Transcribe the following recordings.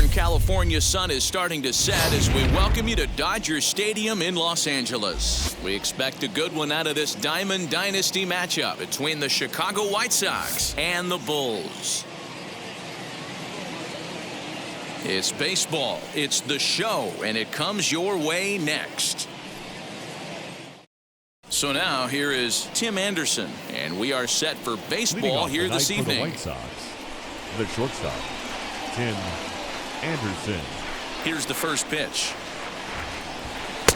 Southern California sun is starting to set as we welcome you to Dodger Stadium in Los Angeles. We expect a good one out of this Diamond Dynasty matchup between the Chicago White Sox and the Bulls. It's baseball, it's the show, and it comes your way next. So now here is Tim Anderson, and we are set for baseball here this evening. For the White Sox, the shortstop, Tim Anderson. Here's the first pitch.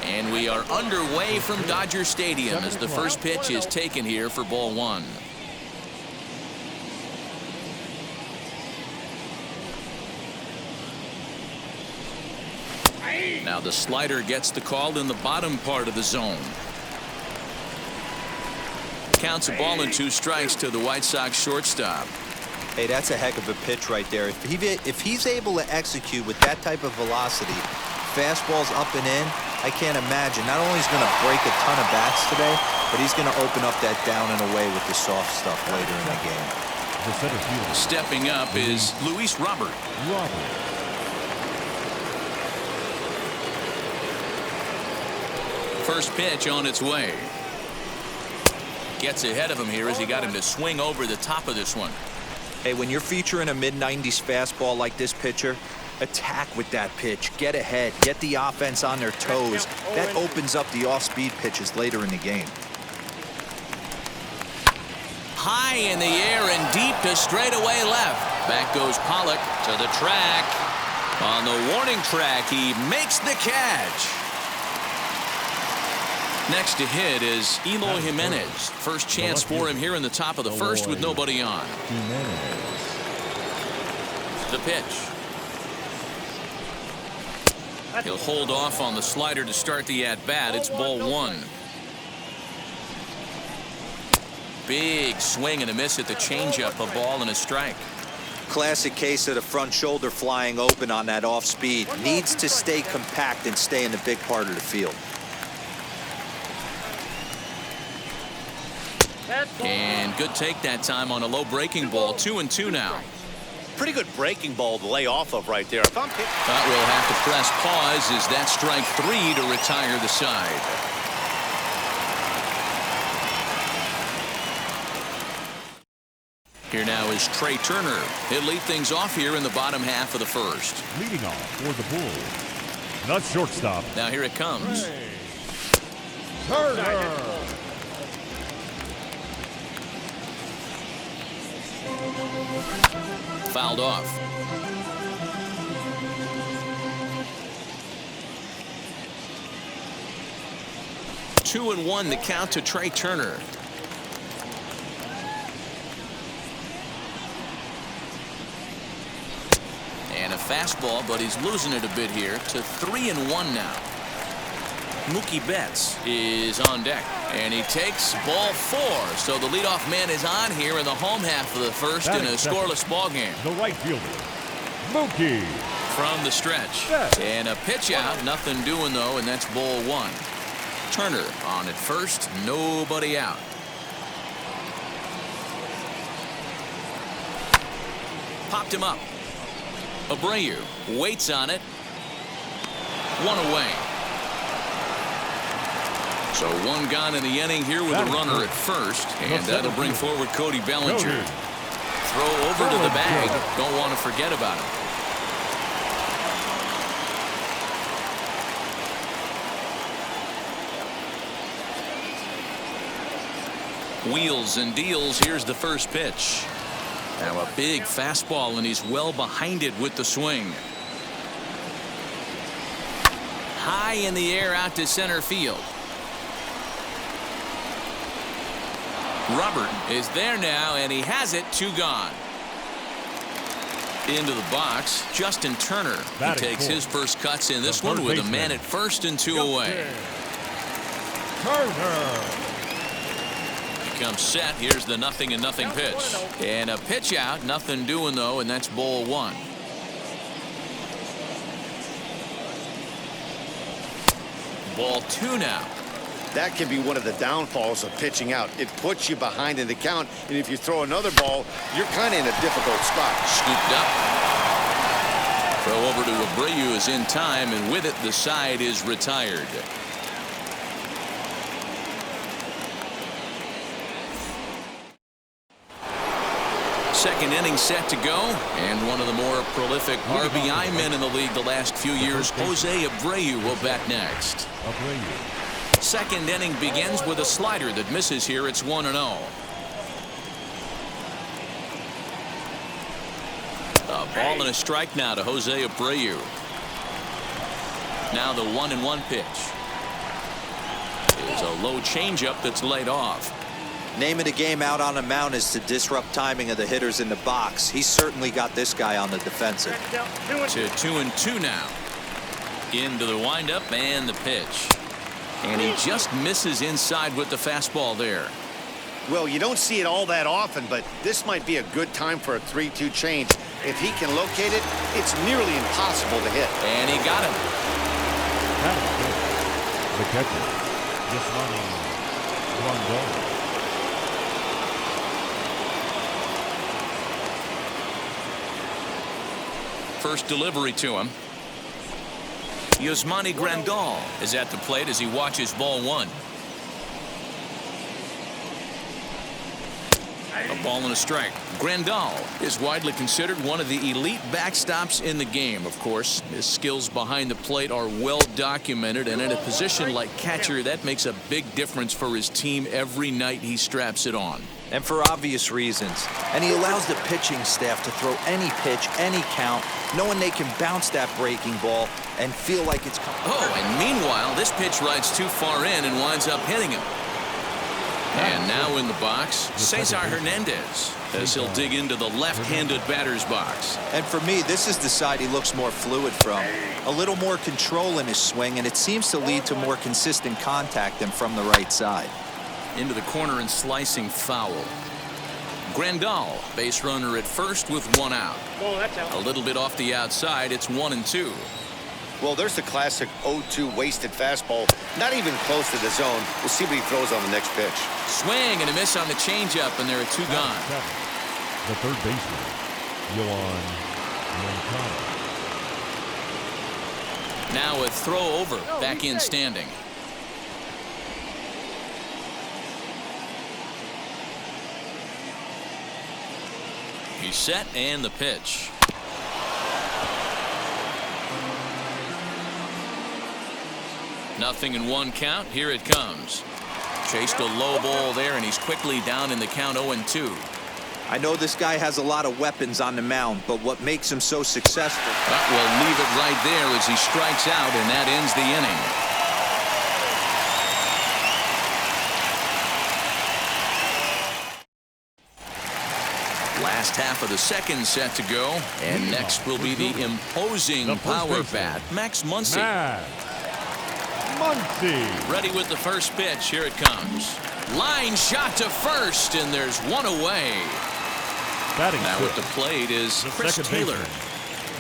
And we are underway from Dodger Stadium as the first pitch is taken here for ball one. Now the slider gets the call in the bottom part of the zone. Counts a ball and 2 strikes to the White Sox shortstop. Hey, that's a heck of a pitch right there. If he's able to execute with that type of velocity, fastballs up and in, I can't imagine. Not only is he going to break a ton of bats today, but he's going to open up that down and away with the soft stuff later in the game. Stepping up is Luis Robert. First pitch on its way. Gets ahead of him here as he got him to swing over the top of this one. Hey, when you're featuring a mid-90s fastball like this pitcher, attack with that pitch. Get ahead. Get the offense on their toes. That opens up the off-speed pitches later in the game. High in the air and deep to straightaway left. Back goes Pollock to the track. On the warning track, he makes the catch. Next to hit is Eloy Jimenez. First chance for him here in the top of the first with nobody on. The pitch. He'll hold off on the slider to start the at-bat. It's ball one. Big swing and a miss at the changeup. A ball and a strike. Classic case of the front shoulder flying open on that off-speed. Needs to stay compact and stay in the big part of the field. And good take that time on a low breaking ball. 2-2 now. Pretty good breaking ball to lay off of right there. But we'll have to press pause as that strike 3 to retire the side. Here now is Trey Turner. He'll lead things off here in the bottom half of the first. Leading off for the Bulls, the shortstop. Now here it comes. Turner. Fouled off. Two and one the count to Trey Turner. And a fastball, but he's losing it a bit here to 3-1 now. Mookie Betts is on deck, and he takes ball 4. So the leadoff man is on here in the home half of the first in a scoreless ball game. The right fielder, Mookie. From the stretch. And a pitch out. Nothing doing, though, and that's ball 1. Turner on at first. Nobody out. Popped him up. Abreu waits on it. 1 away. So 1 gone in the inning here with a runner at first, and that'll bring forward Cody Bellinger. Throw over to the bag. Don't want to forget about him. Wheels and deals. Here's the first pitch. Now a big fastball, and he's well behind it with the swing. High in the air out to center field. Robert is there now, and he has it. 2 gone. Into the box, Justin Turner. He takes his first cuts in this one with a man at first and 2 away. Turner. He comes set. Here's the 0-0 pitch. And a pitch out. Nothing doing, though, and that's ball 1. Ball 2 now. That can be one of the downfalls of pitching out. It puts you behind in the count, and if you throw another ball, you're kind of in a difficult spot. Scooped up. Throw over to Abreu is in time, and with it, the side is retired. Second inning set to go, and one of the more prolific RBI men in the league the last few years, Jose Abreu, will bat next. Second inning begins with a slider that misses here. It's 1-0. A ball and a strike now to Jose Abreu. Now the 1-1 pitch is a low changeup that's laid off. Name of the game out on the mound is to disrupt timing of the hitters in the box. He's certainly got this guy on the defensive. To 2-2 now. Into the windup and the pitch. And he just misses inside with the fastball there. Well, you don't see it all that often, but this might be a good time for a 3-2 change. If he can locate it, it's nearly impossible to hit. And he got him. The catcher, Yasmani Grandal. First delivery to him. Yasmani Grandal is at the plate as he watches ball one. A ball and a strike. Grandal is widely considered one of the elite backstops in the game. Of course, his skills behind the plate are well documented, and in a position like catcher, that makes a big difference for his team every night he straps it on. And for obvious reasons. And he allows the pitching staff to throw any pitch, any count, knowing they can bounce that breaking ball and feel like it's coming. Oh, and meanwhile, this pitch rides too far in and winds up hitting him. And now in the box, Cesar Hernandez, as he'll dig into the left-handed batter's box. And for me, this is the side he looks more fluid from. A little more control in his swing, and it seems to lead to more consistent contact than from the right side. Into the corner and slicing foul. Grandal, base runner at first with one out. A little bit off the outside, it's 1-2. Well, there's the classic 0-2 wasted fastball. Not even close to the zone. We'll see what he throws on the next pitch. Swing and a miss on the changeup, and there are two gone. The third baseman, Yohan Moncada. Now a throw over, back in standing. He's set, and the pitch. Nothing in one count. Here it comes. Chased a low ball there, and he's quickly down in the count 0-2. I know this guy has a lot of weapons on the mound, but what makes him so successful? We'll leave it right there as he strikes out, and that ends the inning. Last half of the second set to go, and next will be the imposing power bat, Max Muncy. Ready with the first pitch. Here it comes. Line shot to first, and there's one away. Now at the plate is Chris Taylor.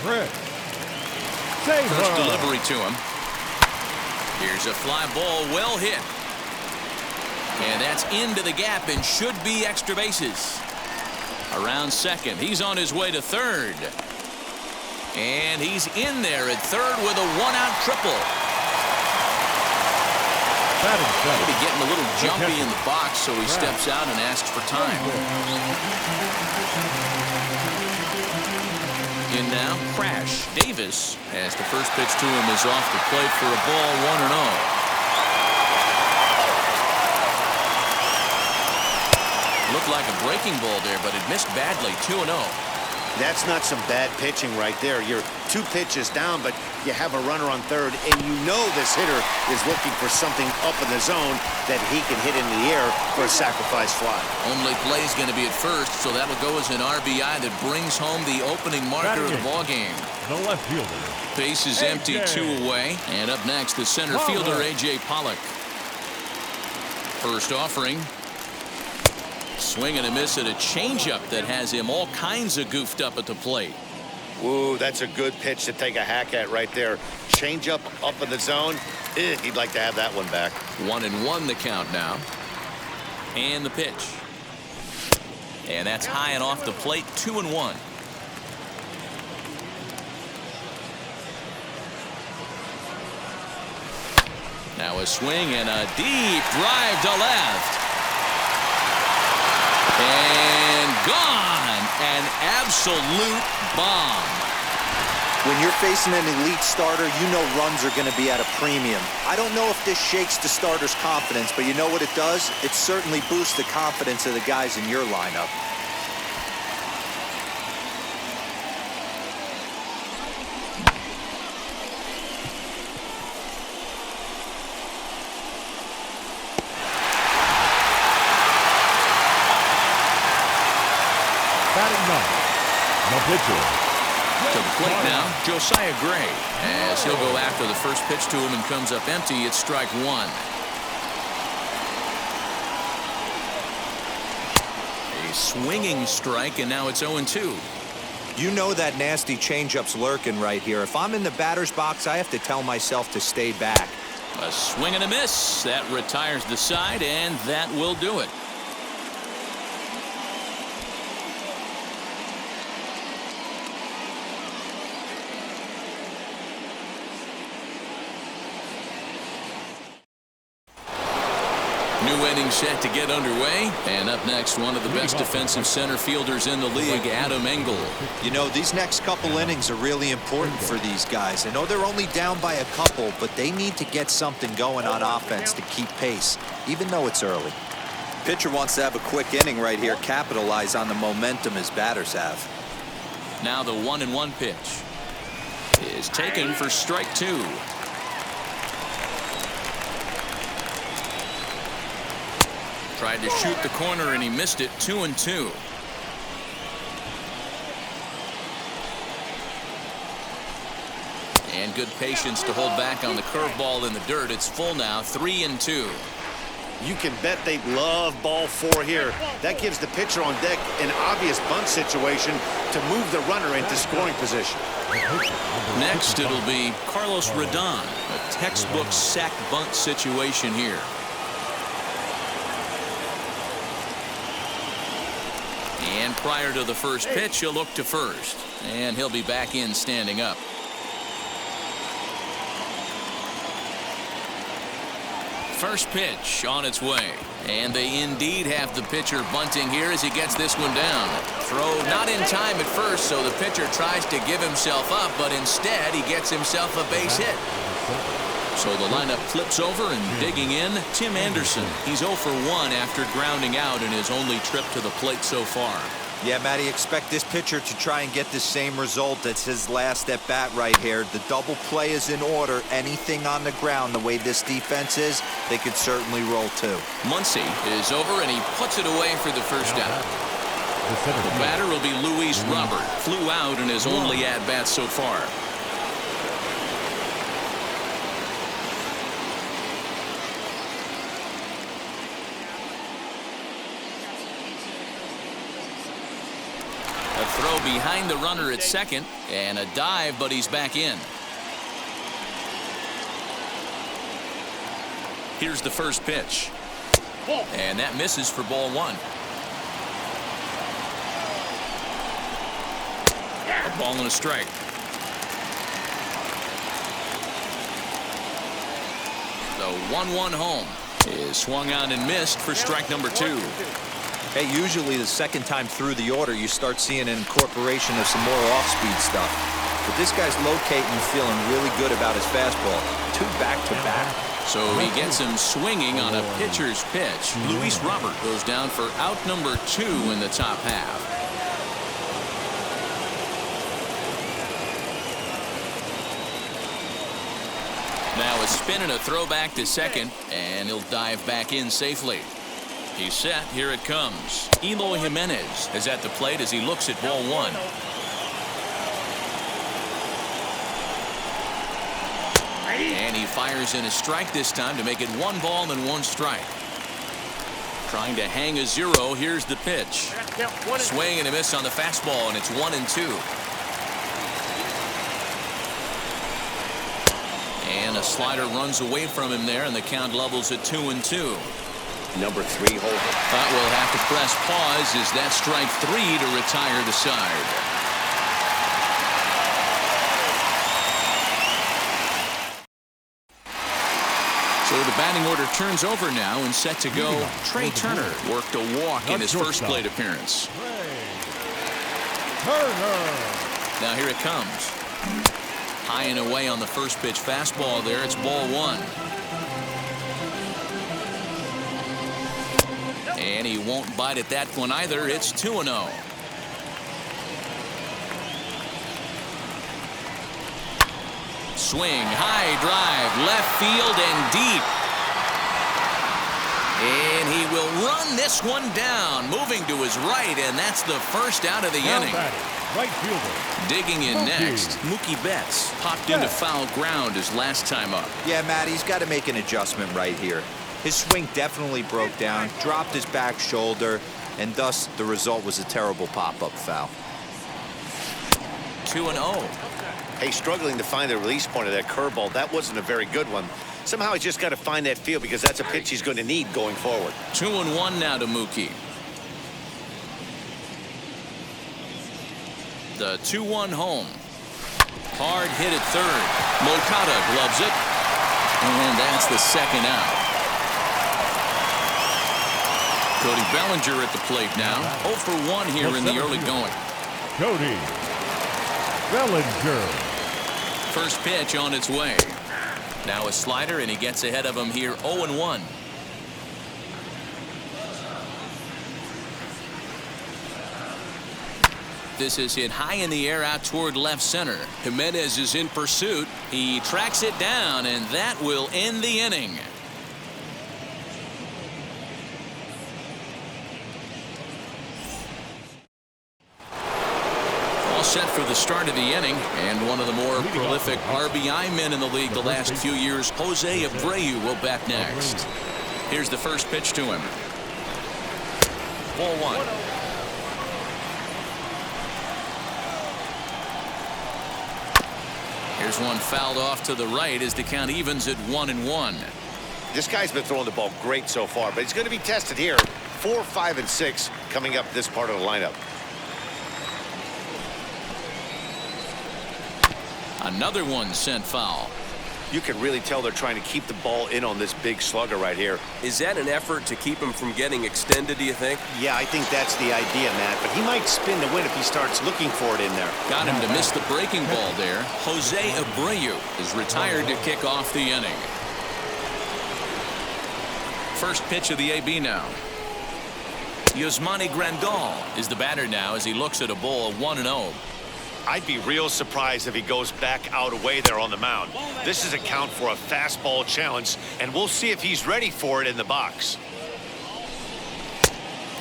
First delivery to him. Here's a fly ball, well hit. And that's into the gap and should be extra bases. Around second. He's on his way to third. And he's in there at third with a one-out triple. Maybe getting a little jumpy in the box, so he steps out and asks for time. In now, Crash Davis, as the first pitch to him is off the plate for a ball, 1-0. Looked like a breaking ball there, but it missed badly. 2-0. That's not some bad pitching right there. You're 2 pitches down, but you have a runner on third, and you know this hitter is looking for something up in the zone that he can hit in the air for a sacrifice fly. Only play is going to be at first, so that'll go as an RBI that brings home the opening marker of the ball game. The left fielder. Base is empty, 2 away. And up next, the center fielder, A.J. Pollock. First offering. Swing and a miss at a changeup that has him all kinds of goofed up at the plate. Ooh, that's a good pitch to take a hack at right there. Changeup up in the zone. He'd like to have that one back. 1-1 the count now. And the pitch. And that's high and off the plate. 2-1. Now a swing and a deep drive to left. And gone. An absolute bomb. When you're facing an elite starter, you know runs are going to be at a premium. I don't know if this shakes the starter's confidence, but you know what it does? It certainly boosts the confidence of the guys in your lineup. Batting ninth, the pitcher. To the plate now, Josiah Gray. As he'll go after the first pitch to him and comes up empty, it's strike one. A swinging strike, and now it's 0-2. You know that nasty changeup's lurking right here. If I'm in the batter's box, I have to tell myself to stay back. A swing and a miss. That retires the side, and that will do it. New inning set to get underway. And up next, one of the best defensive center fielders in the league, Adam Engel. You know, these next couple innings are really important for these guys. I know they're only down by a couple, but they need to get something going on offense to keep pace, even though it's early. Pitcher wants to have a quick inning right here, capitalize on the momentum his batters have. Now the 1-1 pitch is taken for strike two. Tried to shoot the corner and he missed it. 2-2. And good patience to hold back on the curveball in the dirt. It's full now. 3-2. You can bet they love ball four here. That gives the pitcher on deck an obvious bunt situation to move the runner into scoring position. Next, it'll be Carlos Rodon. A textbook sack bunt situation here. And prior to the first pitch, he'll look to first. And he'll be back in standing up. First pitch on its way. And they indeed have the pitcher bunting here as he gets this one down. Throw not in time at first, so the pitcher tries to give himself up, but instead he gets himself a base hit. So the lineup flips over and digging in, Tim Anderson. He's 0 for 1 after grounding out in his only trip to the plate so far. Yeah, Matty, expect this pitcher to try and get the same result. It's his last at bat right here. The double play is in order. Anything on the ground, the way this defense is, they could certainly roll too. Muncy is over and he puts it away for the first out. The batter will be Luis Robert. Flew out in his only at bat so far. A throw behind the runner at second and a dive, but he's back in. Here's the first pitch. And that misses for ball one. A ball and a strike. The 1-1 home is swung on and missed for strike number two. Hey, usually the second time through the order, you start seeing an incorporation of some more off-speed stuff. But this guy's locating and feeling really good about his fastball. 2 back-to-back. So he gets him swinging on a pitcher's pitch. Luis Robert goes down for out number 2 in the top half. Now a spin and a throw back to second, and he'll dive back in safely. He's set. Here it comes. Eloy Jimenez is at the plate as he looks at ball one. And he fires in a strike this time to make it 1 ball and 1 strike. Trying to hang a 0. Here's the pitch. Swing and a miss on the fastball, and it's 1-2. And a slider runs away from him there, and the count levels at 2-2. Number 3 hole. But we'll have to press pause as that strike 3 to retire the side. So So the batting order turns over now and set to go. Trey Turner worked a walk in his first plate appearance. Now here it comes. High and away on the first pitch fastball there. It's ball one. And he won't bite at that one either. It's 2-0. Swing, high drive, left field and deep. And he will run this one down, moving to his right, and that's the first out of the inning. Right fielder. Digging in next, Mookie Betts popped into foul ground his last time up. Yeah, Matt, he's got to make an adjustment right here. His swing definitely broke down, dropped his back shoulder, and thus the result was a terrible pop-up foul. 2-0. Hey, struggling to find the release point of that curveball. That wasn't a very good one. Somehow he's just got to find that feel because that's a pitch he's going to need going forward. 2-1 now to Mookie. The 2-1 home. Hard hit at third. Moncada gloves it. And that's the second out. Cody Bellinger at the plate now. 0 for 1 here in the early going. Cody Bellinger. First pitch on its way. Now a slider, and he gets ahead of him here 0-1. This is hit high in the air out toward left center. Jimenez is in pursuit. He tracks it down, and that will end the inning. All set for the start of the inning, and one of the more prolific RBI men in the league the last few years, Jose Abreu, will bat next. Here's the first pitch to him. Ball one. Here's one fouled off to the right as the count evens at 1-1. This guy's been throwing the ball great so far, but he's going to be tested here. 4, 5, and 6 coming up this part of the lineup. Another one sent foul. You can really tell they're trying to keep the ball in on this big slugger right here. Is that an effort to keep him from getting extended, do you think? Yeah, I think that's the idea, Matt. But he might spin to win if he starts looking for it in there. Got him to miss the breaking ball there. Jose Abreu is retired to kick off the inning. First pitch of the AB now. Yasmani Grandal is the batter now as he looks at a ball of 1-0. I'd be real surprised if he goes back out away there on the mound. This is a count for a fastball challenge, and we'll see if he's ready for it in the box.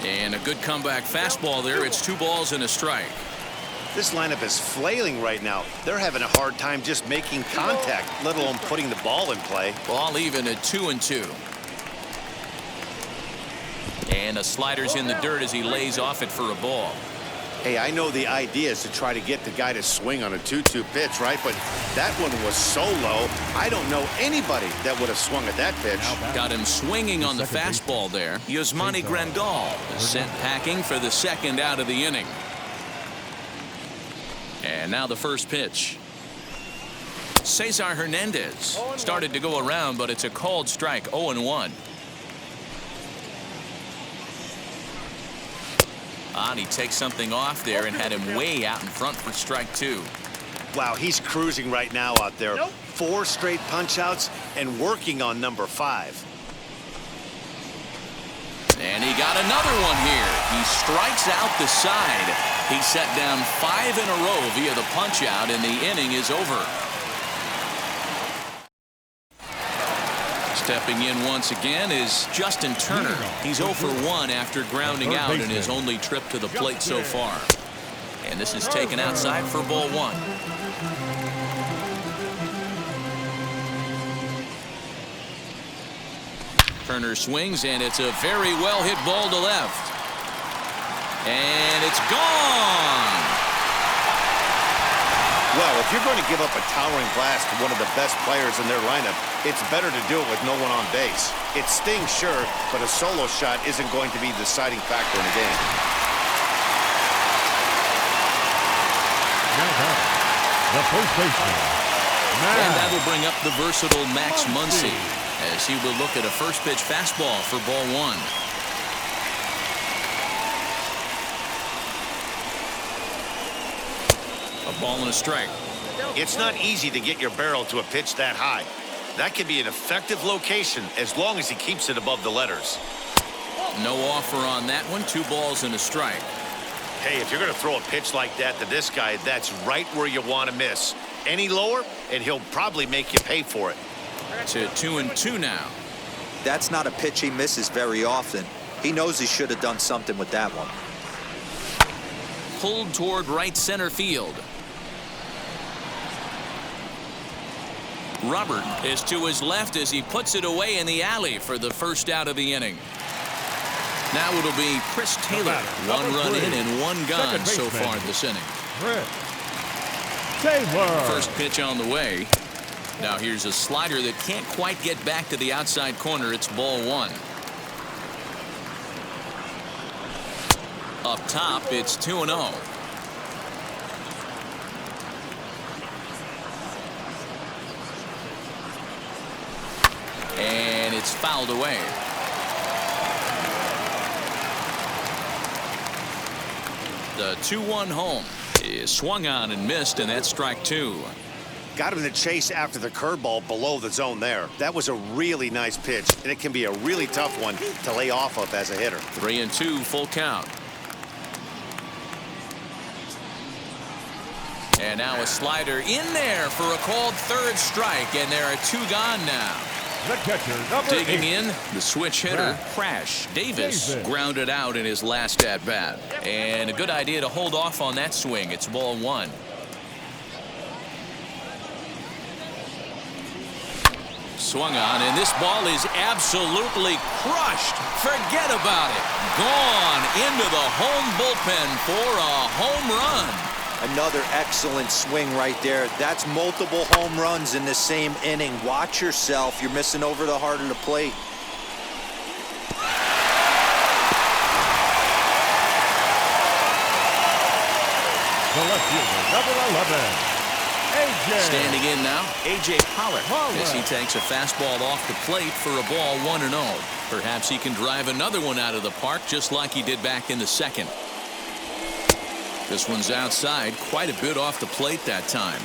And a good comeback fastball there. It's 2 balls and a strike. This lineup is flailing right now. They're having a hard time just making contact, let alone putting the ball in play. Ball even at 2-2. And a slider's in the dirt as he lays off it for a ball. Hey, I know the idea is to try to get the guy to swing on a 2-2 pitch, right? But that one was so low, I don't know anybody that would have swung at that pitch. Got him swinging on the fastball there. Yasmani Grandal is sent packing for the second out of the inning. And now the first pitch. Cesar Hernandez started to go around, but it's a called strike. 0-1. And he takes something off there and had him way out in front for strike 2. Wow, he's cruising right now out there. 4 straight punch outs and working on number 5. And he got another one here. He strikes out the side. He set down 5 in a row via the punch out, and the inning is over. Stepping in once again is Justin Turner. He's 0 for 1 after grounding out in his only trip to the plate so far. And this is taken outside for ball 1. Turner swings, and it's a very well hit ball to left. And it's gone. Well, if you're going to give up a towering blast to one of the best players in their lineup, it's better to do it with no one on base. It stings, sure, but a solo shot isn't going to be the deciding factor in the game. The first baseman. And that'll bring up the versatile Max Muncy as he will look at a first pitch fastball for ball one. A ball and a strike. It's not easy to get your barrel to a pitch that high. That can be an effective location as long as he keeps it above the letters. No offer on that one. 2 balls and a strike. Hey, if you're going to throw a pitch like that to this guy, that's right where you want to miss. Any lower, and he'll probably make you pay for it. To 2-2 now. That's not a pitch he misses very often. He knows he should have done something with that one. Pulled toward right center field. Robert is to his left as he puts it away in the alley for the first out of the inning. Now it'll be Chris Taylor. 1 run in and 1 gone so far this inning. Chris Taylor. First pitch on the way. Now here's a slider that can't quite get back to the outside corner. It's ball 1. Up top, it's 2-0. And it's fouled away. The 2-1 home is swung on and missed, and that's strike 2. Got him in the chase after the curveball below the zone there. That was a really nice pitch, and it can be a really tough one to lay off of as a hitter. 3-2, full count. And now a slider in there for a called third strike, and there are 2 gone now. The catcher, number Digging 8. in, the switch hitter, Crash Davis, grounded out in his last at-bat. And a good idea to hold off on that swing. It's ball 1. Swung on, and this ball is absolutely crushed. Forget about it. Gone into the home bullpen for a home run. Another excellent swing right there. That's multiple home runs in the same inning. Watch yourself. You're missing over the heart of the plate. The left fielder, number 11. A.J. Standing in now, A.J. Pollock, as he takes a fastball off the plate for a ball 1-0. Perhaps he can drive another one out of the park just like he did back in the second. This one's outside, quite a bit off the plate that time.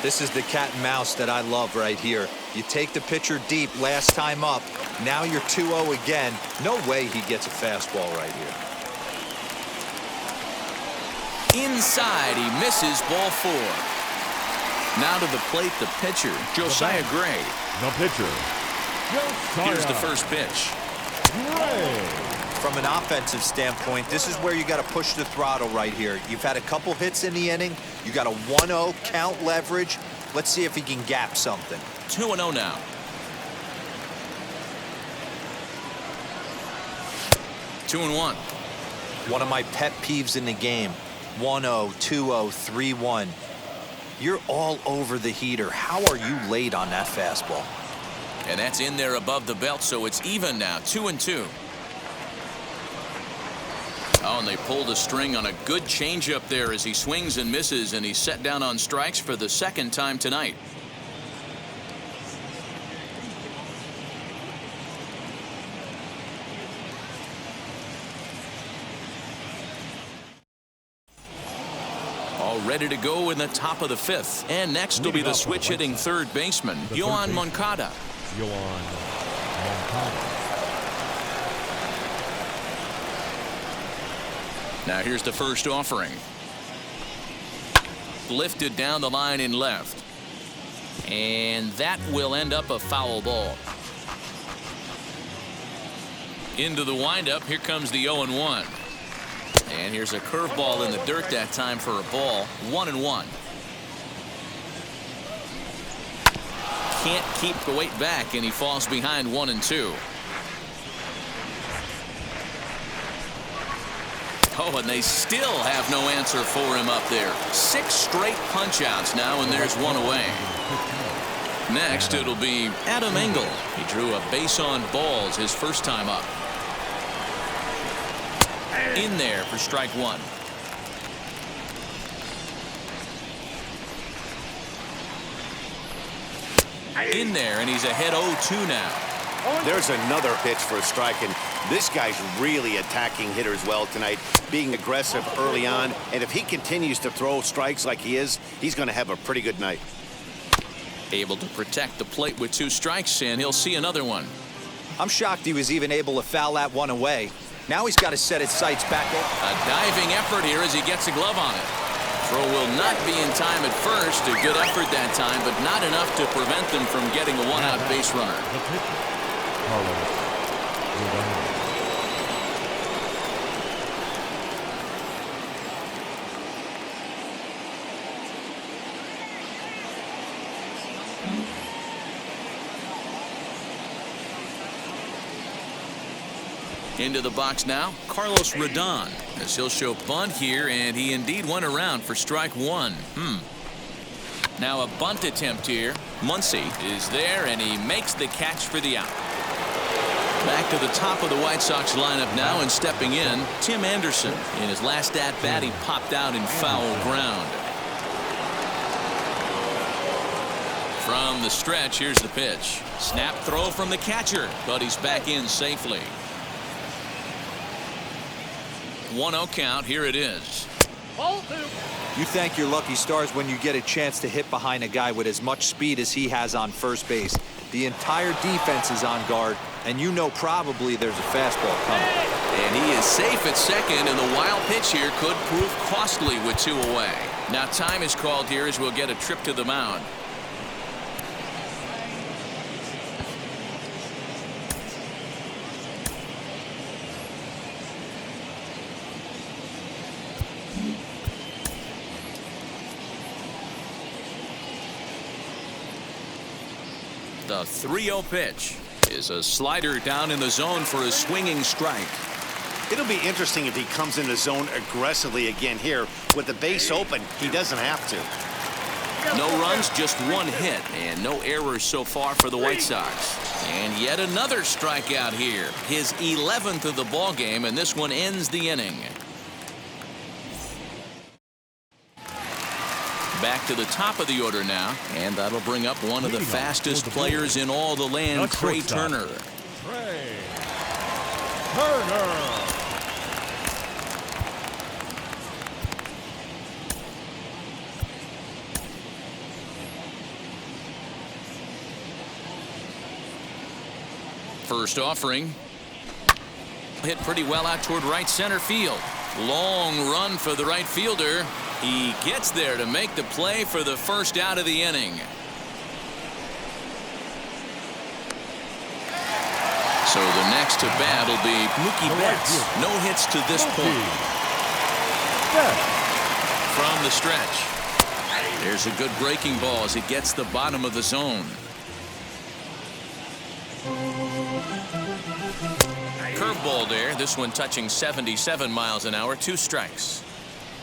This is the cat and mouse that I love right here. You take the pitcher deep last time up. Now you're 2-0 again. No way he gets a fastball right here. Inside, he misses ball 4. Now to the plate, the pitcher, Josiah Gray. The pitcher, Josiah. Here's the first pitch. Gray. From an offensive standpoint, this is where you got to push the throttle right here. You've had a couple hits in the inning. You got a 1-0 count leverage. Let's see if he can gap something. 2-0 now. Two and one. One of my pet peeves in the game. 1-0, 2-0, 3-1. You're all over the heater. How are you late on that fastball? And that's in there above the belt, so it's even now. 2-2. Oh, and they pulled a string on a good changeup there as he swings and misses, and he's set down on strikes for the second time tonight. All ready to go in the top of the 5th. And next will be the switch hitting third baseman, Yoan Moncada. Yoan Moncada. Now here's the first offering. Lifted down the line in left. And that will end up a foul ball. Into the windup. Here comes the 0-1. And here's a curveball in the dirt that time for a ball. 1-1. Can't keep the weight back, and he falls behind 1-2. Oh, and they still have no answer for him up there. 6 straight punch-outs now, and there's one away. Next, it'll be Adam Engel. He drew a base on balls his first time up. In there for strike 1. In there, and he's ahead 0-2 now. There's another pitch for a strike, and this guy's really attacking hitters well tonight, being aggressive early on, and if he continues to throw strikes like he is, he's going to have a pretty good night. Able to protect the plate with 2 strikes, and he'll see another one. I'm shocked he was even able to foul that one away. Now he's got to set his sights back up. A diving effort here as he gets a glove on it. Throw will not be in time at first. A good effort that time, but not enough to prevent them from getting a one-out base runner. The pitcher, Carlos Rodon. Into the box now, Carlos Rodon, as he'll show bunt here, and he indeed went around for strike 1. Now a bunt attempt here. Muncy is there, and he makes the catch for the out. Back to the top of the White Sox lineup now, and stepping in, Tim Anderson. In his last at-bat, he popped out in foul ground. From the stretch, here's the pitch. Snap throw from the catcher, but he's back in safely. 1-0 count. Here it is. You thank your lucky stars when you get a chance to hit behind a guy with as much speed as he has on first base. The entire defense is on guard, and you know probably there's a fastball coming. And he is safe at second, and the wild pitch here could prove costly with 2 away. Now time is called here as we'll get a trip to the mound. The 3-0 pitch is a slider down in the zone for a swinging strike. It'll be interesting if he comes in the zone aggressively again here. With the base open, he doesn't have to. No runs, just 1 hit, and no errors so far for the White Sox. And yet another strikeout here. His 11th of the ball game, and this one ends the inning. Back to the top of the order now, and that'll bring up one of the fastest players in all the land, Trey Turner. Trey Turner. First offering. Hit pretty well out toward right center field. Long run for the right fielder. He gets there to make the play for the first out of the inning. So the next to bat will be Mookie Betts. No hits to this point. From the stretch. There's a good breaking ball as it gets the bottom of the zone. Curveball there. This one touching 77 miles an hour. 2 strikes.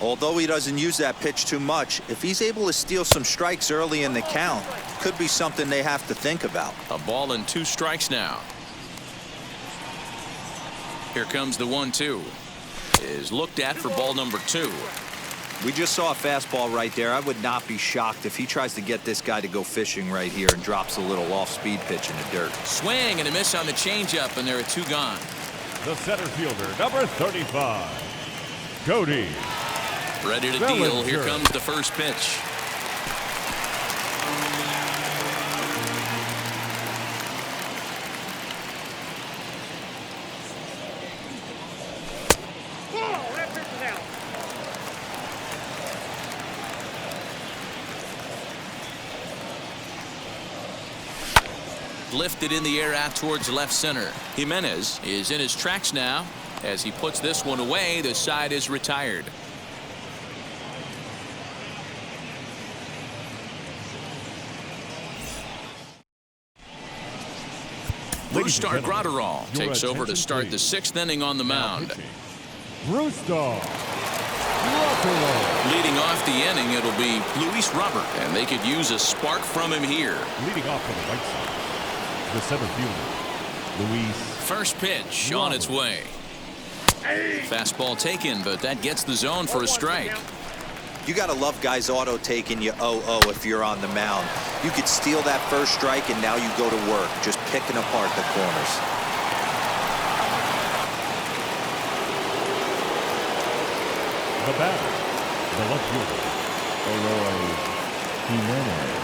Although he doesn't use that pitch too much, if he's able to steal some strikes early in the count, could be something they have to think about. A ball and 2 strikes now. Here comes the 1-2. Is looked at for ball number 2. We just saw a fastball right there. I would not be shocked if he tries to get this guy to go fishing right here and drops a little off-speed pitch in the dirt. Swing and a miss on the changeup, and there are 2 gone. The center fielder, number 35, Cody. Ready to deal. Here comes the first pitch. Lifted in the air out towards left center. Jimenez is in his tracks now. As he puts this one away, the side is retired. Bruce Gratterall takes over to start the 6th inning on the mound. Bruce Leading off the inning, it'll be Luis Robert, and they could use a spark from him here. Leading off for the White Sox, the center fielder, Luis. First pitch on its way. Fastball taken, but that gets the zone for a strike. You got to love guys auto-taking you 0-0 if you're on the mound. You could steal that first strike, and now you go to work, just picking apart the corners. The batter, the left fielder, Eloy Jimenez.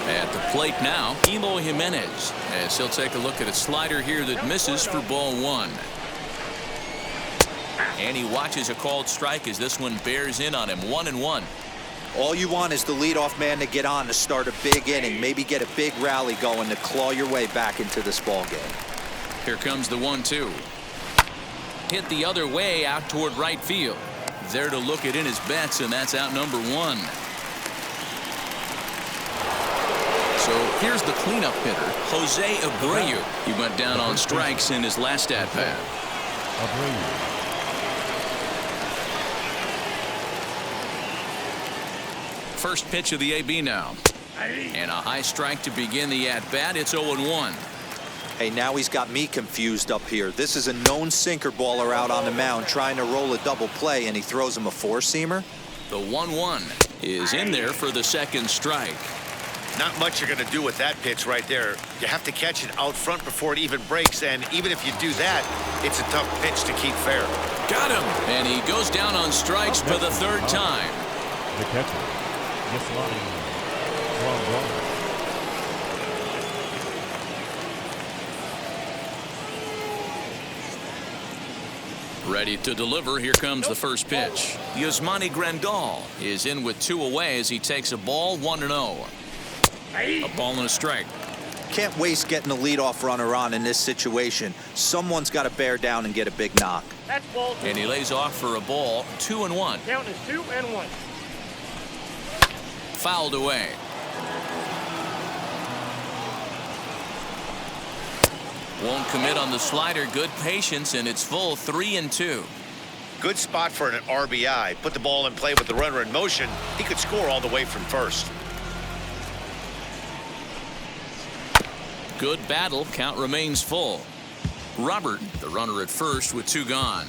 At the plate now, Eloy Jimenez, as he'll take a look at a slider here that misses for ball 1. And he watches a called strike as this one bears in on him. 1-1. All you want is the leadoff man to get on to start a big inning, maybe get a big rally going to claw your way back into this ball game. Here comes the 1-2. Hit the other way out toward right field. There to look it in his bets, and that's out number 1. So here's the cleanup hitter, Jose Abreu. He went down on strikes in his last at-bat. Abreu. First pitch of the AB now. And a high strike to begin the at-bat. It's 0-1. Hey, now he's got me confused up here. This is a known sinker baller out on the mound trying to roll a double play, and he throws him a four-seamer. The 1-1 is in there for the second strike. Not much you're going to do with that pitch right there. You have to catch it out front before it even breaks, and even if you do that, it's a tough pitch to keep fair. Got him! And he goes down on strikes for the third time. The catcher, Yaslani Guangguang. Ready to deliver. Here comes the first pitch. Yasmani Grandal is in with 2 away as he takes a ball. 1-0. A ball and a strike. Can't waste getting a leadoff runner on in this situation. Someone's got to bear down and get a big knock. That's ball 2. And he lays off for a ball. 2-1. Count is 2-1. Fouled away. Won't commit on the slider. Good patience, and it's full. 3-2. Good spot for an RBI. Put the ball in play with the runner in motion. He could score all the way from first. Good battle. Count remains full. Robert, the runner at first with 2 gone.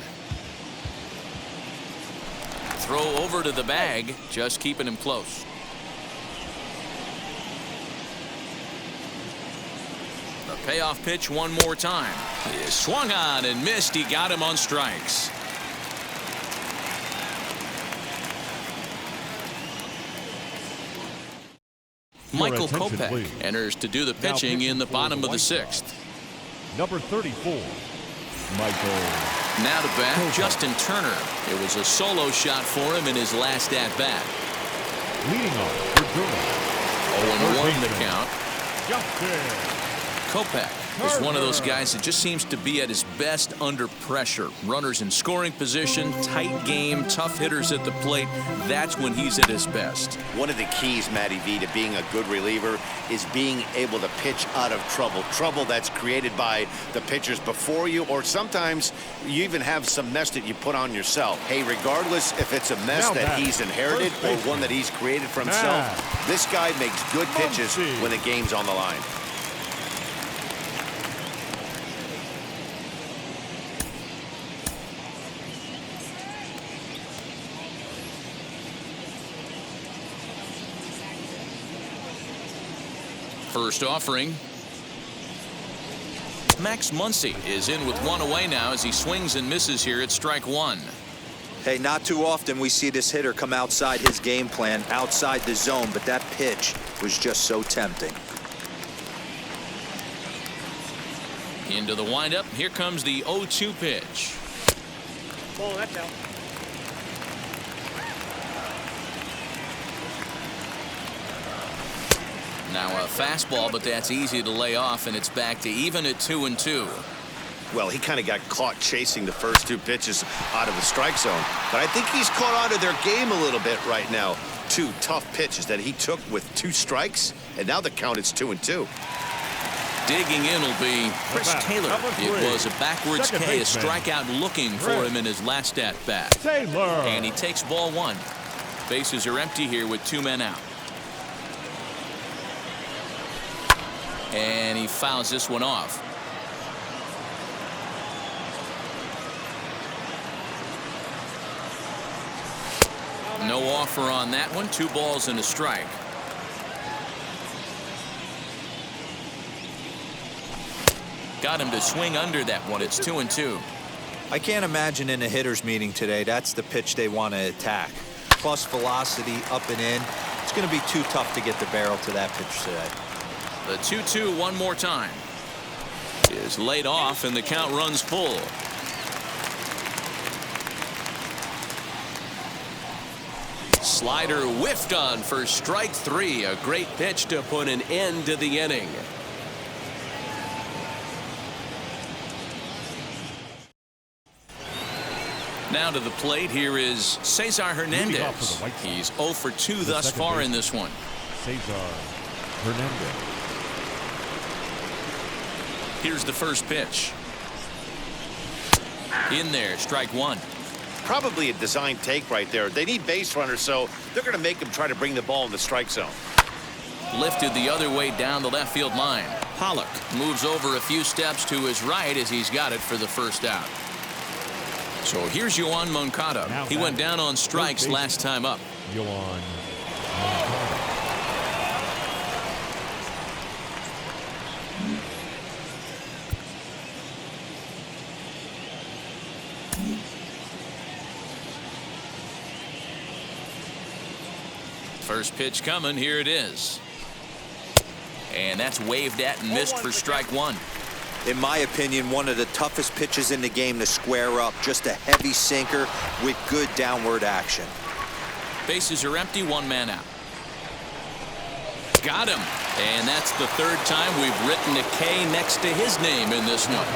Throw over to the bag, just keeping him close. The payoff pitch one more time. He swung on and missed. He got him on strikes. Michael Kopech enters to do the pitching in the bottom of the 6th. Number 34, Michael. Now to bat, Justin Turner. It was a solo shot for him in his last at-bat. Leading off for Durham. 0-1 the count. Justin Kopech is one of those guys that just seems to be at his best under pressure. Runners in scoring position, tight game, tough hitters at the plate. That's when he's at his best. One of the keys, Matty V, to being a good reliever is being able to pitch out of trouble. Trouble that's created by the pitchers before you, or sometimes you even have some mess that you put on yourself. Hey, regardless if it's a mess that he's inherited or one that he's created for himself, this guy makes good pitches when the game's on the line. First offering. Max Muncy is in with 1 away now as he swings and misses here at strike 1. Hey, not too often we see this hitter come outside his game plan, outside the zone, but that pitch was just so tempting. Into the windup. Here comes the 0-2 pitch. Ball, that's out. Now a fastball, but that's easy to lay off, and it's back to even at 2-2. Well, he kind of got caught chasing the first 2 pitches out of the strike zone. But I think he's caught on to their game a little bit right now. 2 tough pitches that he took with 2 strikes, and now the count is 2-2. Digging in will be Chris Taylor. It was a backwards K, a strikeout looking for him in his last at-bat. Taylor. And he takes ball 1. Bases are empty here with 2 men out. And he fouls this one off. No offer on that one. 2 balls and a strike. Got him to swing under that one. It's 2-2. I can't imagine in a hitter's meeting today that's the pitch they want to attack. Plus velocity up and in. It's going to be too tough to get the barrel to that pitch today. The 2-2 one more time is laid off and the count runs full. Slider whiffed on for strike 3. A great pitch to put an end to the inning. Now to the plate, here is Cesar Hernandez. He's 0 for 2 thus far in this one. Cesar Hernandez. Here's the first pitch. In there, strike 1. Probably a design take right there. They need base runners, so they're going to make him try to bring the ball in the strike zone. Lifted the other way down the left field line. Pollock moves over a few steps to his right as he's got it for the first out. So here's Yoan Moncada. He went down on strikes last time up. Yoan Moncada. First pitch coming. Here it is. And that's waved at and missed for strike 1. In my opinion, one of the toughest pitches in the game to square up. Just a heavy sinker with good downward action. Bases are empty. 1 man out. Got him. And that's the 3rd time we've written a K next to his name in this one.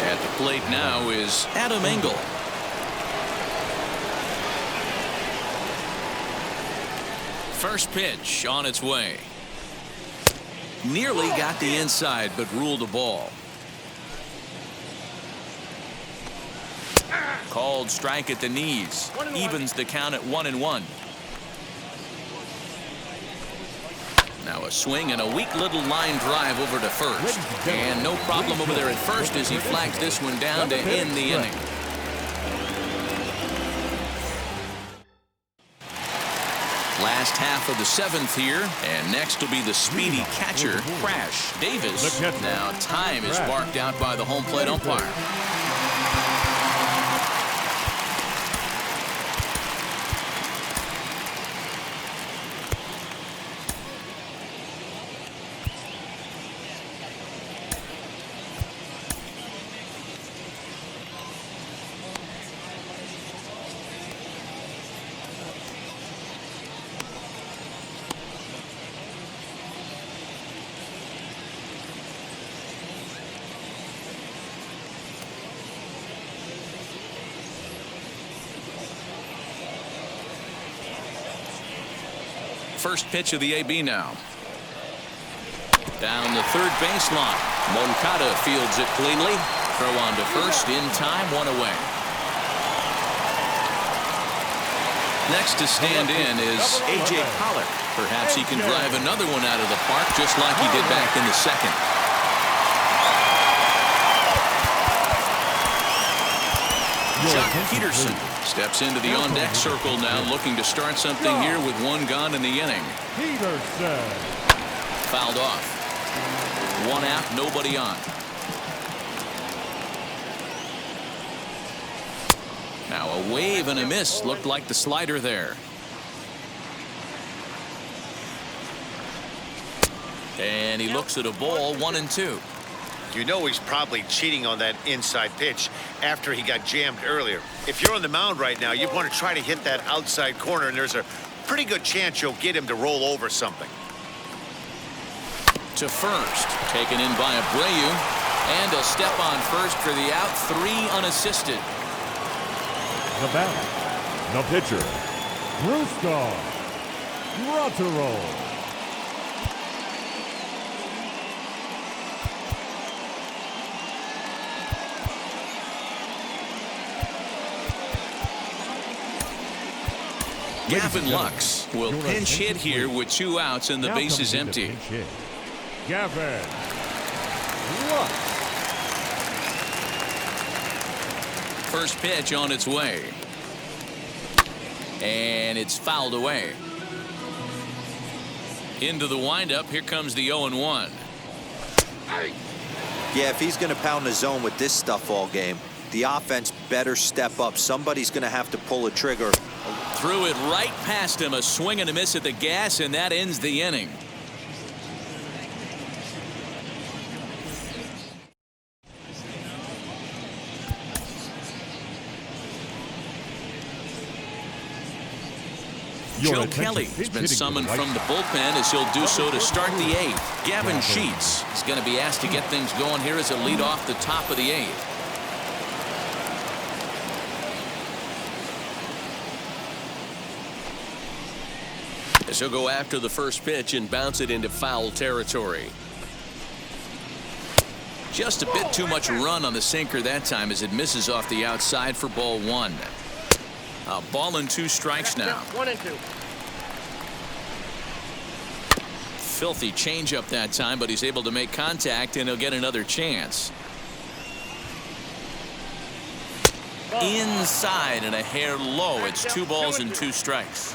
At the plate now is Adam Engel. First pitch on its way. Nearly got the inside, but ruled a ball. Called strike at the knees. Evens the count at 1-1. Now a swing and a weak little line drive over to first. And no problem over there at first as he flags this one down to end the inning. Last half of the 7th here, and next will be the speedy catcher, Crash Davis. Now time is marked out by the home plate umpire. First pitch of the AB now. Down the 3rd baseline. Moncada fields it cleanly. Throw on to first in time. 1 away. Next to stand in is A.J. Pollock. Perhaps he can drive another one out of the park just like he did back in the 2nd. Chuck Peterson steps into the on-deck circle now, looking to start something here with 1 gone in the inning. Peterson. Fouled off. 1 out, nobody on. Now a wave and a miss. Looked like the slider there. And he looks at a ball. 1-2. You know he's probably cheating on that inside pitch after he got jammed earlier. If you're on the mound right now, you want to try to hit that outside corner, and there's a pretty good chance you'll get him to roll over something. To first, taken in by Abreu, and a step on first for the out. 3 unassisted. The batter, the pitcher, Brusco Rotero. Gavin Lux will pinch hit here with 2 outs and the base is empty. Gavin Lux. First pitch on its way. and it's fouled away. Into the windup. Here comes the 0-1. Yeah, if he's going to pound the zone with this stuff all game, the offense better step up. Somebody's going to have to pull a trigger. Threw it right past him. A swing and a miss at the gas, and that ends the inning. Joe Kelly has been summoned from the bullpen as he'll do so to start the 8th. Gavin Sheets is going to be asked to get things going here as a lead off the top of the 8th. As he'll go after the first pitch and bounce it into foul territory. Just a bit too much run on the sinker that time as it misses off the outside for ball 1. A ball and 2 strikes now. 1-2. Filthy changeup that time, but he's able to make contact and he'll get another chance. Inside and a hair low. It's 2 balls and 2 strikes.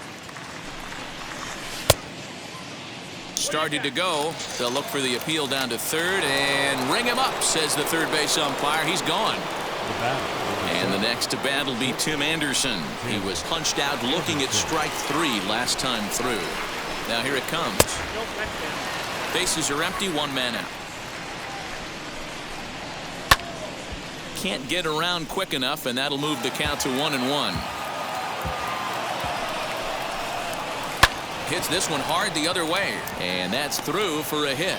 Started to go. They'll look for the appeal down to third and ring him up, says the third base umpire. He's gone. And the next to bat will be Tim Anderson. He was punched out looking at strike 3 last time through. Now here it comes. Bases are empty, 1 man out. Can't get around quick enough, and that'll move the count to 1-1. Hits this one hard the other way, and that's through for a hit.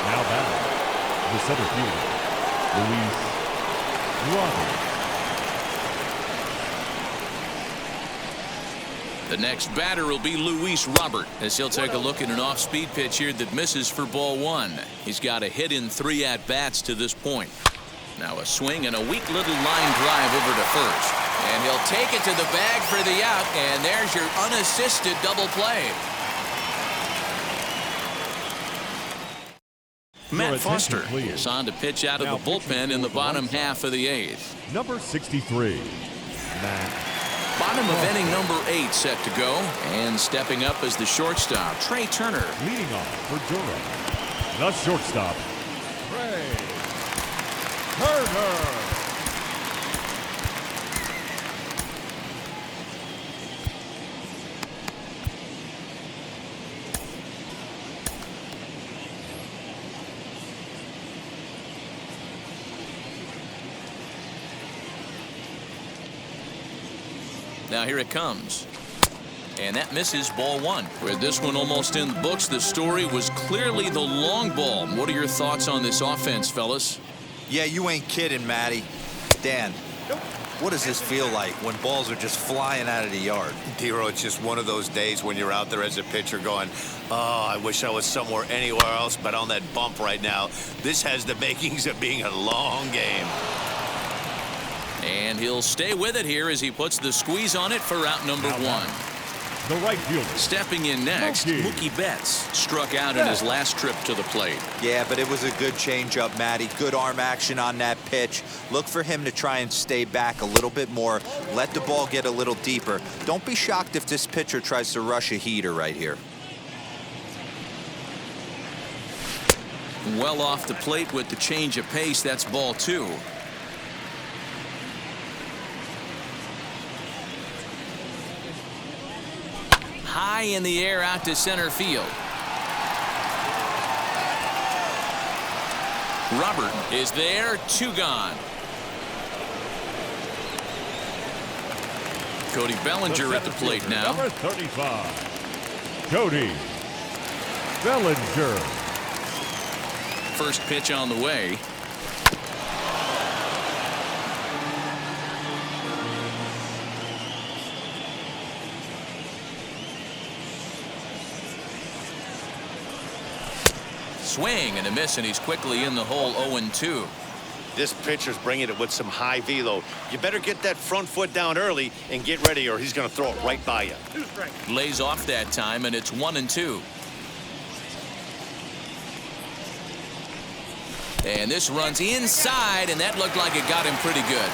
Now batting, the center fielder, Luis Robert. The next batter will be Luis Robert as he'll take a look at an off-speed pitch here that misses for ball 1. He's got a hit in 3 at-bats to this point. Now a swing and a weak little line drive over to first. And he'll take it to the bag for the out, and there's your unassisted double play. Matt Foster is on to pitch out of the bullpen in the bottom half of the 8th. Number 63, Matt. Bottom of inning number 8 set to go, and stepping up as the shortstop, Trey Turner. Leading off for Durham, the shortstop, Trey Turner. Now here it comes. And that misses ball 1. With this one almost in the books, the story was clearly the long ball. What are your thoughts on this offense, fellas? Yeah, you ain't kidding, Matty. Dan, what does this feel like when balls are just flying out of the yard? Dero, it's just one of those days when you're out there as a pitcher going, oh, I wish I was somewhere anywhere else but on that bump right now. This has the makings of being a long game. And he'll stay with it here as he puts the squeeze on it for out number 1. The right fielder. Stepping in next, Mookie Betts struck out in his last trip to the plate. Yeah, but it was a good changeup, Matty. Good arm action on that pitch. Look for him to try and stay back a little bit more. Let the ball get a little deeper. Don't be shocked if this pitcher tries to rush a heater right here. Well off the plate with the change of pace. That's ball 2. High in the air out to center field. Robert is there, 2 gone. Cody Bellinger at the plate now. Number 35, Cody Bellinger. First pitch on the way. Swing and a miss, and he's quickly in the hole. 0-2. This pitcher's bringing it with some high velo. You better get that front foot down early and get ready, or he's going to throw it right by you. 2 strikes. Lays off that time, and it's 1-2. And this runs inside, and that looked like it got him pretty good.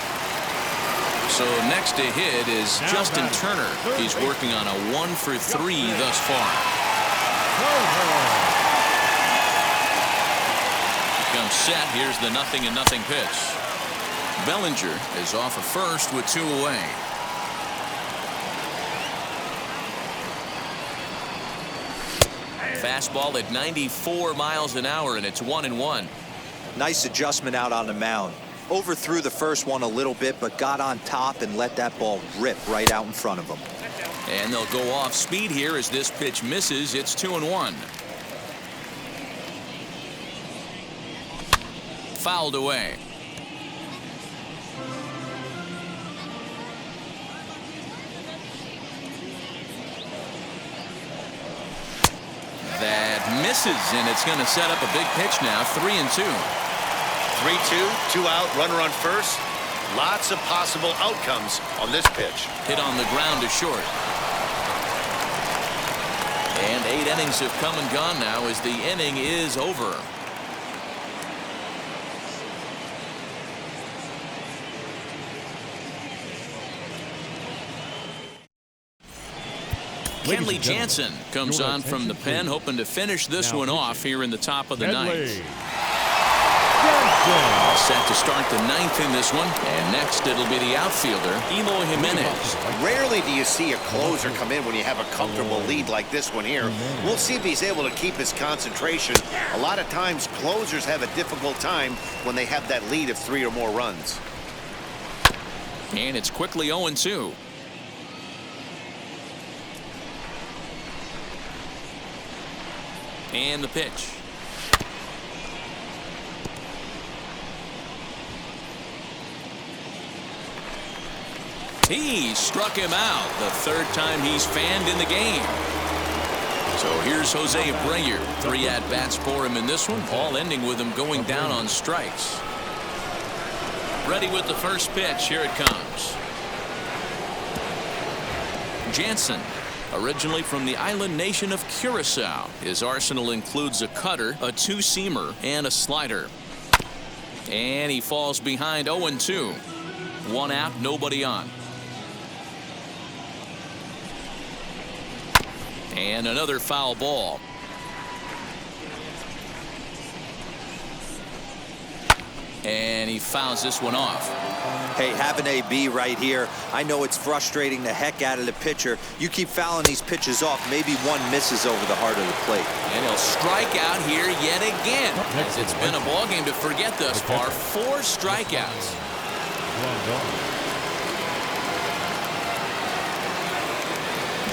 So next to hit is Justin Turner. He's working on a 1 for 3 thus far. Comes set. Here's the 0-0 pitch. Bellinger is off of first with 2 away. Fastball at 94 miles an hour, and it's 1-1. Nice adjustment out on the mound. Overthrew the first one a little bit, but got on top and let that ball rip right out in front of him. And they'll go off speed here as this pitch misses. It's 2-1. Fouled away. That misses, and it's going to set up a big pitch now. 3-2. 3-2, 2 out, runner on first. Lots of possible outcomes on this pitch. Hit on the ground to short. And 8 innings have come and gone now as the inning is over. Kenley Jansen comes on from the pen, hoping to finish this one off here in the top of the ninth. Set to start the ninth in this one, and next it'll be the outfielder, Eloy Jimenez. Rarely do you see a closer come in when you have a comfortable lead like this one here. We'll see if he's able to keep his concentration. A lot of times closers have a difficult time when they have that lead of 3 or more runs. And it's quickly 0-2. And the pitch. He struck him out, the 3rd time he's fanned in the game. So here's Jose Abreu. 3 at-bats for him in this one, all ending with him going down on strikes. Ready with the first pitch. Here it comes. Jansen, originally from the island nation of Curacao. His arsenal includes a cutter, a 2-seamer, and a slider. And he falls behind 0-2. 1 out, nobody on. And another foul ball. And he fouls this one off. Hey, have an AB right here. I know it's frustrating the heck out of the pitcher. You keep fouling these pitches off, maybe one misses over the heart of the plate. And he'll strike out here yet again. As it's been a ball game to forget thus far. 4 strikeouts.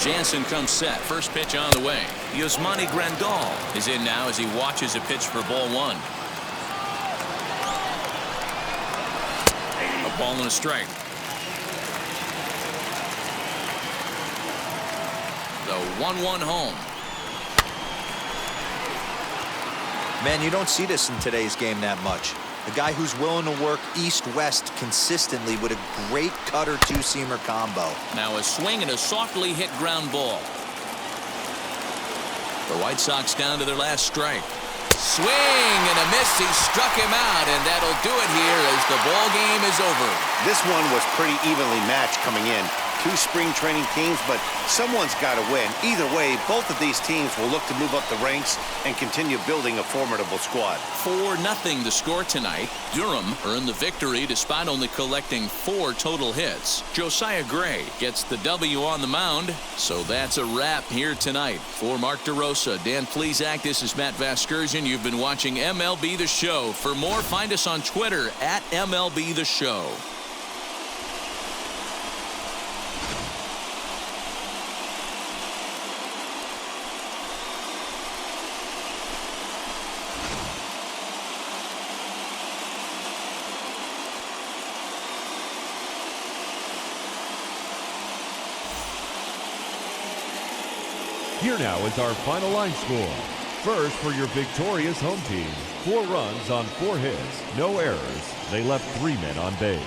Jansen comes set. First pitch on the way. Yasmani Grandal is in now as he watches a pitch for ball 1. A ball and a strike. The 1-1 home. Man, you don't see this in today's game that much. A guy who's willing to work east-west consistently with a great cutter 2-seamer combo. Now a swing and a softly hit ground ball. The White Sox down to their last strike. Swing and a miss. He struck him out, and that'll do it here as the ball game is over. This one was pretty evenly matched coming in. 2 spring training teams, but someone's got to win. Either way, both of these teams will look to move up the ranks and continue building a formidable squad. 4-0 the score tonight. Durham earned the victory despite only collecting 4 total hits. Josiah Gray gets the W on the mound. So that's a wrap here tonight. For Mark DeRosa, Dan Plesac, this is Matt Vasgersian. You've been watching MLB The Show. For more, find us on Twitter at MLB The Show. Here now is our final line score. First, for your victorious home team, 4 runs on 4 hits, no errors. They left 3 men on base.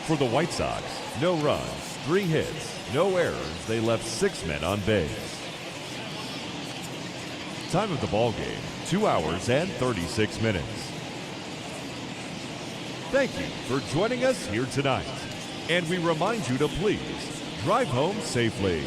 For the White Sox, no runs, 3 hits, no errors. They left 6 men on base. Time of the ball game, 2 hours and 36 minutes. Thank you for joining us here tonight. And we remind you to please drive home safely.